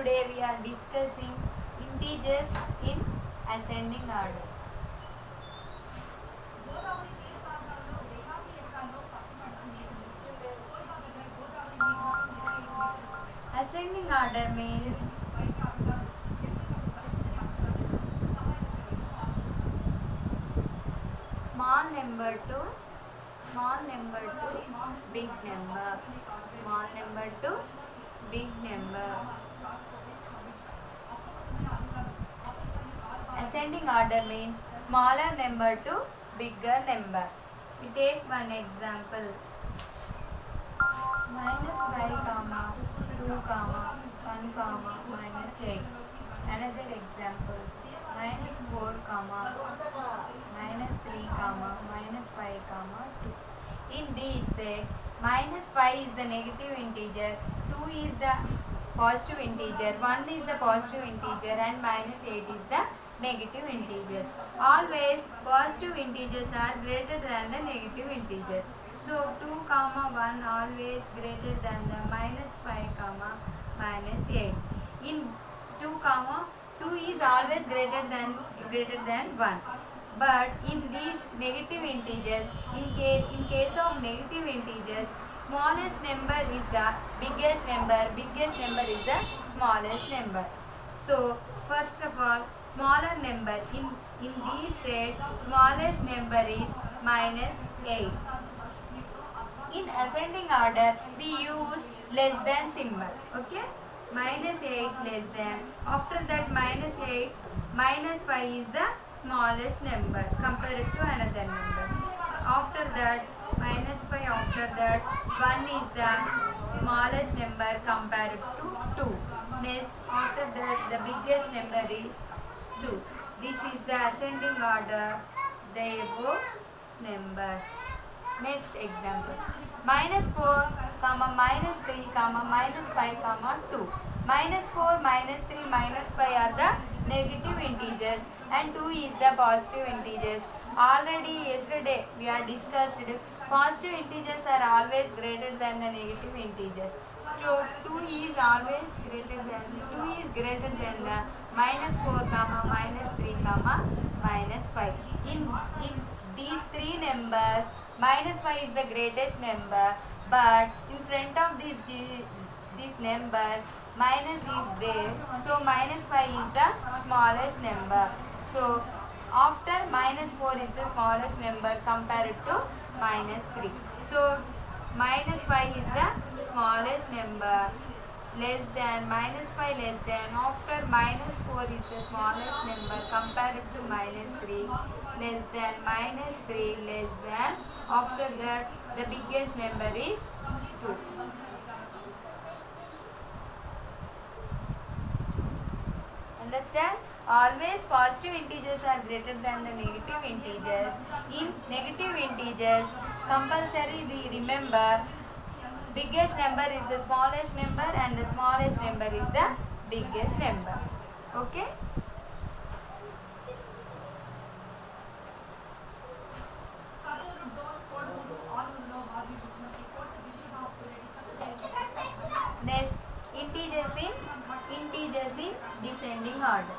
Today we are discussing integers in ascending order. Ascending order means small number to big number, small number to big number. Ascending order means smaller number to bigger number. We take one example. -5, 2, 1, -8. Another example. -4, -3, -5, 2. In this set, -5 is the negative integer, 2 is the positive integer, 1 is the positive integer and -8 is the negative integers. Always positive integers are greater than the negative integers. So 2, 1 always greater than the -5, -8. In 2, 2 is always greater than 1. But in these negative integers, in case of negative integers, smallest number is the biggest number is the smallest number. So first of all, smaller number in this set, smallest number is -8. In ascending order, we use less than symbol. Okay, -8 less than. After that -8, -5 is the smallest number compared to another number. After that -5, after that 1 is the smallest number compared to 2. Next, after that the biggest number is 2. This is the ascending order, the above number. Next example. -4, -3, -5, 2. -4, -3, -5 are the negative integers and 2 is the positive integers. Already yesterday we are discussed positive integers are always greater than the negative integers. So 2 is always greater than the -4, -3, -5. In these three numbers, -5 is the greatest number, but in front of this number minus is there, so -5 is the smallest number. So after -4 is the smallest number compared to -3. So -5 is the smallest number, less than -5 less than. After -4 is the smallest number compared to -3, less than -3 less than. After that the biggest number is 2. Understand? Always positive integers are greater than the negative integers. In negative integers, compulsory we remember biggest number is the smallest number and the smallest number is the biggest number. Okay? Next, integers in descending order.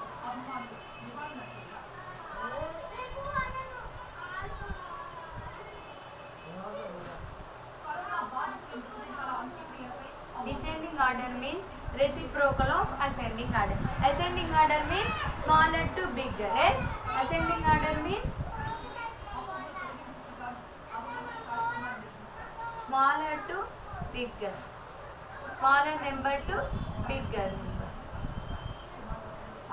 Descending order means reciprocal of ascending order. Ascending order means smaller to bigger. Yes, ascending order means smaller to bigger, smaller number to bigger number,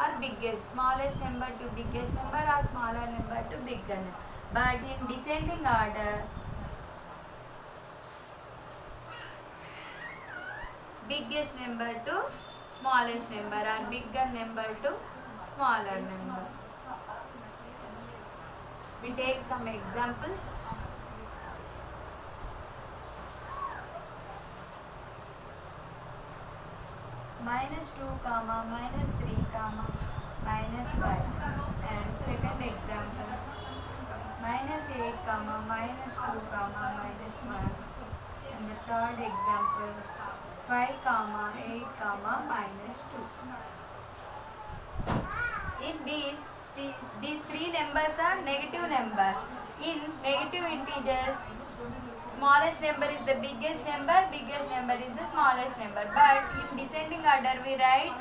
or biggest, smallest number to biggest number, or smaller number to bigger number. But in descending order, biggest number to smallest number or bigger number to smaller number. We take some examples. -2, -3, -5. And second example, -8, -2, -1. And the third example, 5 comma 8 comma minus 2. In these three numbers are negative number. In negative integers, smallest number is the biggest number is the smallest number. But in descending order, we write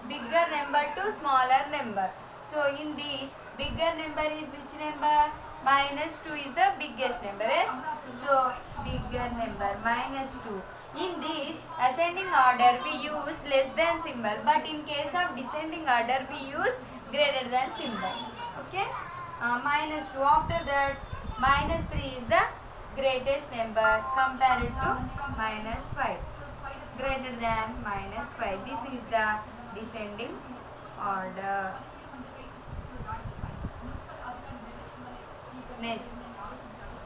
bigger number to smaller number. So in this, bigger number is which number? Minus 2 is the biggest number. Yes? So bigger number minus 2. In this ascending order, we use less than symbol, but in case of descending order, we use greater than symbol. Okay? Minus 2. After that, minus 3 is the greatest number compared to minus 5. Greater than minus 5. This is the descending order. Next,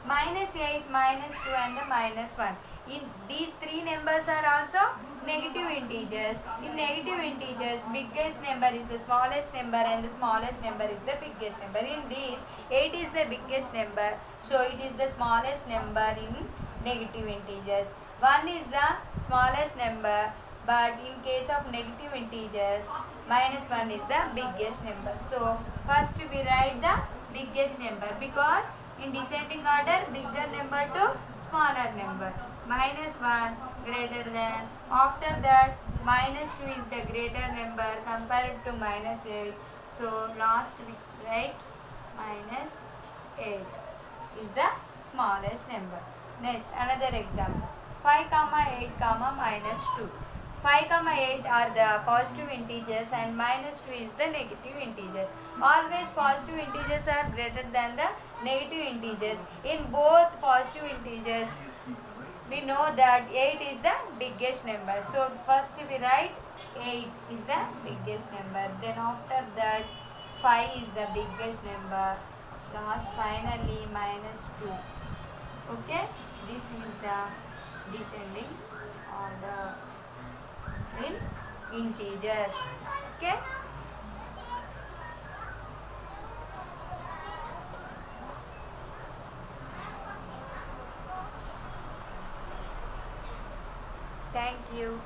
minus 8, minus 2 and the minus 1. In these three numbers are also negative integers. In negative integers, biggest number is the smallest number and the smallest number is the biggest number. In this, 8 is the biggest number, so it is the smallest number in negative integers. 1 is the smallest number, but in case of negative integers, minus 1 is the biggest number. So first we write the biggest number, because in descending order, bigger number to smaller number. Minus 1 greater than. After that, minus 2 is the greater number compared to minus 8. So last we write minus 8 is the smallest number. Next, another example, 5 comma 8 comma minus 2. 5 comma 8 are the positive integers and minus 2 is the negative integer. Always positive integers are greater than the negative integers. In both positive integers, we know that 8 is the biggest number. So first we write 8 is the biggest number. Then after that, 5 is the biggest number. Last finally minus 2. Okay, this is the descending order in integers. Okay. Thank you.